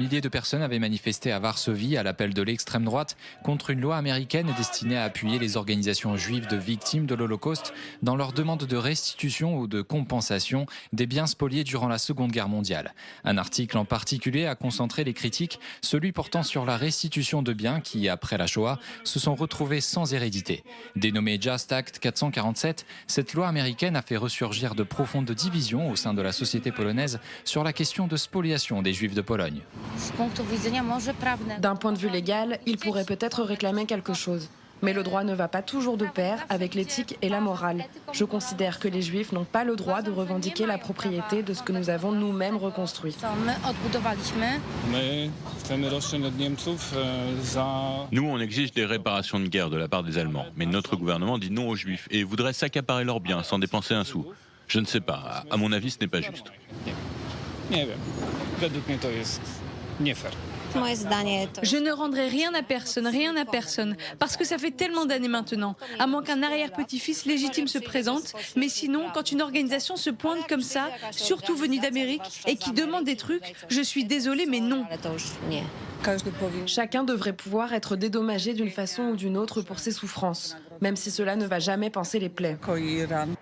Milliers de personnes avaient manifesté à Varsovie à l'appel de l'extrême droite contre une loi américaine destinée à appuyer les organisations juives de victimes de l'Holocauste dans leur demande de restitution ou de compensation des biens spoliés durant la Seconde Guerre mondiale. Un article en particulier a concentré les critiques, celui portant sur la restitution de biens qui, après la Shoah, se sont retrouvés sans hérédité. Dénommée Just Act 447, cette loi américaine a fait ressurgir de profondes divisions au sein de la société polonaise sur la question de spoliation des Juifs de Pologne. D'un point de vue légal, il pourrait peut-être réclamer quelque chose. Mais le droit ne va pas toujours de pair avec l'éthique et la morale. Je considère que les Juifs n'ont pas le droit de revendiquer la propriété de ce que nous avons nous-mêmes reconstruit. Nous, on exige des réparations de guerre de la part des Allemands. Mais notre gouvernement dit non aux Juifs et voudrait s'accaparer leurs biens sans dépenser un sou. Je ne sais pas. À mon avis, ce n'est pas juste. Je ne rendrai rien à personne, parce que ça fait tellement d'années maintenant, à moins qu'un arrière-petit-fils légitime se présente, mais sinon, quand une organisation se pointe comme ça, surtout venue d'Amérique, et qui demande des trucs, je suis désolée, mais non. Chacun devrait pouvoir être dédommagé d'une façon ou d'une autre pour ses souffrances, même si cela ne va jamais panser les plaies.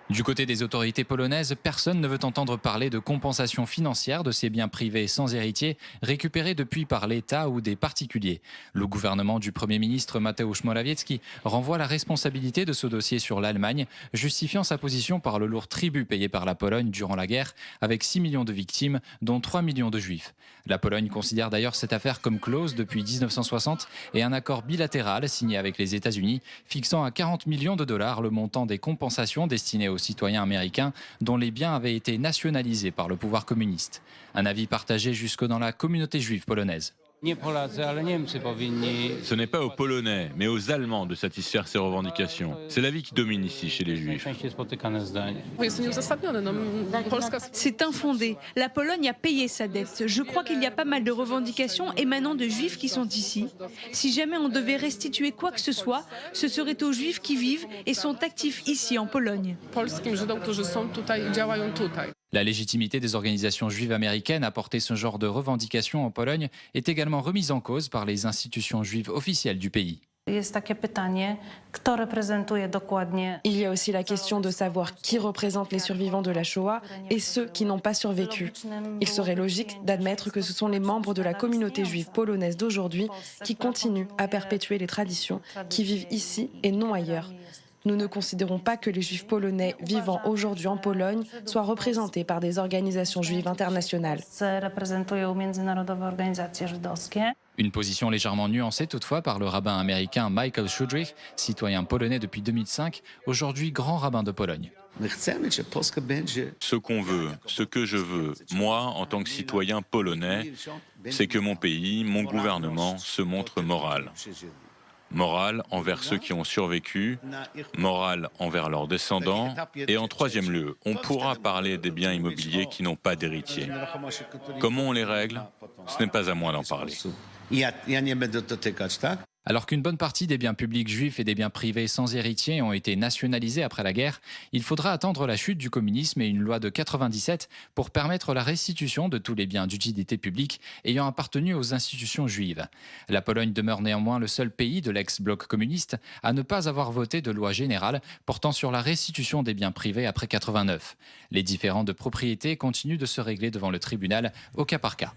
Du côté des autorités polonaises, personne ne veut entendre parler de compensation financière de ces biens privés sans héritier récupérés depuis par l'État ou des particuliers. Le gouvernement du Premier ministre Mateusz Morawiecki renvoie la responsabilité de ce dossier sur l'Allemagne, justifiant sa position par le lourd tribut payé par la Pologne durant la guerre, avec 6 millions de victimes, dont 3 millions de Juifs. La Pologne considère d'ailleurs cette affaire comme close depuis 1960 et un accord bilatéral signé avec les États-Unis fixant à 40 millions de dollars le montant des compensations destinées aux citoyens américains dont les biens avaient été nationalisés par le pouvoir communiste. Un avis partagé jusque dans la communauté juive polonaise. Ce n'est pas aux Polonais, mais aux Allemands de satisfaire ces revendications. C'est l'avis qui domine ici chez les Juifs. C'est infondé. La Pologne a payé sa dette. Je crois qu'il y a pas mal de revendications émanant de Juifs qui sont ici. Si jamais on devait restituer quoi que ce soit, ce serait aux Juifs qui vivent et sont actifs ici en Pologne. La légitimité des organisations juives américaines à porter ce genre de revendications en Pologne est également remise en cause par les institutions juives officielles du pays. Il y a aussi la question de savoir qui représente les survivants de la Shoah et ceux qui n'ont pas survécu. Il serait logique d'admettre que ce sont les membres de la communauté juive polonaise d'aujourd'hui qui continuent à perpétuer les traditions, qui vivent ici et non ailleurs. Nous ne considérons pas que les Juifs polonais vivant aujourd'hui en Pologne soient représentés par des organisations juives internationales. Une position légèrement nuancée toutefois par le rabbin américain Michael Schudrich, citoyen polonais depuis 2005, aujourd'hui grand rabbin de Pologne. Ce qu'on veut, ce que je veux, moi, en tant que citoyen polonais, c'est que mon pays, mon gouvernement se montre moral. Morale envers ceux qui ont survécu, morale envers leurs descendants, et en troisième lieu, on pourra parler des biens immobiliers qui n'ont pas d'héritier. Comment on les règle? Ce n'est pas à moi d'en parler. Alors qu'une bonne partie des biens publics juifs et des biens privés sans héritiers ont été nationalisés après la guerre, il faudra attendre la chute du communisme et une loi de 97 pour permettre la restitution de tous les biens d'utilité publique ayant appartenu aux institutions juives. La Pologne demeure néanmoins le seul pays de l'ex-bloc communiste à ne pas avoir voté de loi générale portant sur la restitution des biens privés après 89. Les différends de propriété continuent de se régler devant le tribunal au cas par cas.